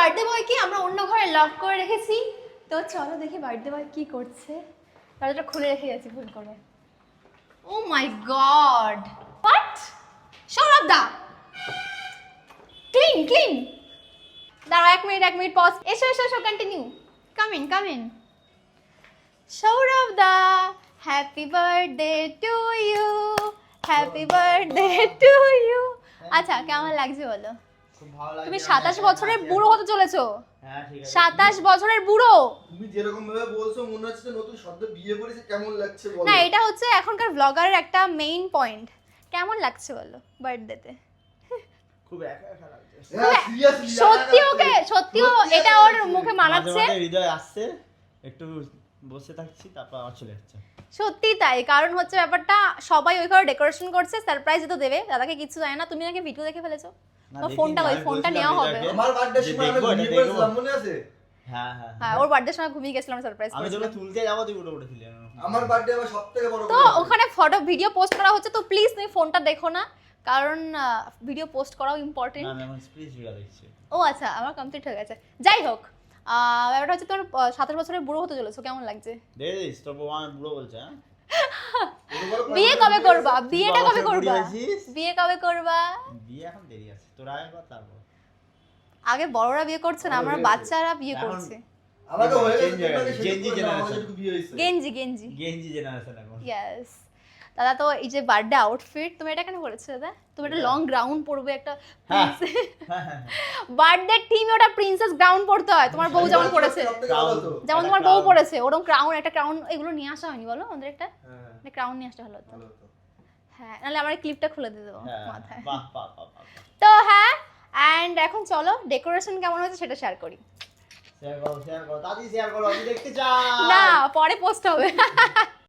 Birthday বয়কে আমরা অন্য ঘরে লক করে রেখেছি, তো চলো দেখি বার্থডে বয় কি করছে। দরজাটা খুলে রেখে গেছি ভুল করে। Oh my god, what? Sourav দা, ক্লিন ক্লিন। দাঁড়াও এক মিনিট পজ। এসো এসো এসো, কন্টিনিউ, কাম ইন। সৌরভ দা, happy birthday to you, happy birthday to you. আচ্ছা কেমন লাগছে বলো? খুব ভালো লাগছে। তুমি 27 বছরের বুড়ো হতে চলেছো। হ্যাঁ ঠিক আছে। 27 বছরের বুড়ো। তুমি যেরকম ভাবে বলছো মনে হচ্ছে নতুন শব্দ বিয়ে করেছে, কেমন লাগছে বলো? না এটা হচ্ছে এখনকার ব্লগারের একটা মেইন পয়েন্ট। কেমন লাগছে বলো বার্থডেতে? খুব একা একা লাগছে। হ্যাঁ সিরিয়াসলি সত্যিও এটা ওর মুখে মানাচ্ছে। মাঝে মাঝে হৃদয় আসছে, একটু বসে থাকছি তারপর আবার চলে যাচ্ছে। সত্যি তাই, কারণ হচ্ছে ব্যাপারটা সবাই ওই ঘরে ডেকোরেশন করছে, সারপ্রাইজ তো দেবে, দাদাকে কিছু জানে না। তুমি নাকি ভিডিও দেখে ফেলেছো, তো ফোনটা ওই ফোনটা নেওয়া হবে। আমার বার্থডে সময় আমি বিয়ে করেছিলাম মনে আছে? হ্যাঁ হ্যাঁ হ্যাঁ ওর বার্থডে সময় ঘুমিয়ে গেছিলাম সারপ্রাইজ আমি যখন তুলতে যাবো তুই উঠে উঠেছিলি। আমার বার্থডে আমার সবথেকে বড় তো ওখানে ফটো ভিডিও পোস্ট করা হচ্ছে, তো প্লিজ তুমি ফোনটা দেখো না, কারণ ভিডিও পোস্ট করাও ইম্পর্টেন্ট। না আমি এখন স্প্লিট ভিডিও দেখছি। ও আচ্ছা, আমার কমপ্লিট হয়ে গেছে। যাই হোক, ব্যাপারটা হচ্ছে তোমার 27 বছরের বুড়ো হতে চলেছো, কেমন লাগছে? দেখিস তোর বউ আমার বুড়ো বলছে। হ্যাঁ বিয়ে কবে করবা? বিয়েটা কবে বুড়ি করবা? হয়েছিস? বিয়ে কবে করবা? বিয়ে এখন দেরি আছে, তোর আগে কর তারপর। আগে বড়রা বিয়ে করছে না, আমরা বাচ্চারা বিয়ে এখন- করছে। আমাকে হয়ে গেছে, Change হয়ে গেছে, গেঞ্জি Gen Z generation। যেটুকু বিয়ে হয়েছে। গেঞ্জি গেঞ্জি জেনারেশন এখন। ইয়েস। দাদা তো এই যে বার্থডে আউটফিট তুমি এটা কেন পরেছো দাদা? তুমি একটা লং গ্রাউন্ড পরবে, একটা হ্যাঁ হ্যাঁ বার্থডে টিমে ওটা প্রিন্সেস গ্রাউন্ড পরতে হয়, তোমার বউ যেমন পরেছে, সবথেকে ভালো তো। যেমন তোমার বউ পরেছে ওরকম ক্রাউন, একটা ক্রাউন এগুলো নিয়ে আসা হয়নি বলো আমাদের? একটা হ্যাঁ ক্রাউন নিয়ে আসতে হলো তো। ভালো তো। হ্যাঁ নাহলে আমার ক্লিপটা খুলে দিয়ে দেবো হ্যাঁ, মাথায়। বাহ বাহ বাহ বাহ। তো হ্যাঁ, অ্যান্ড এখন চলো ডেকোরেশন কেমন হয়েছে সেটা শেয়ার করি। শেয়ার করো তাড়াতাড়ি শেয়ার করো, আমি দেখতে চাই। না পরে পোস্ট হবে।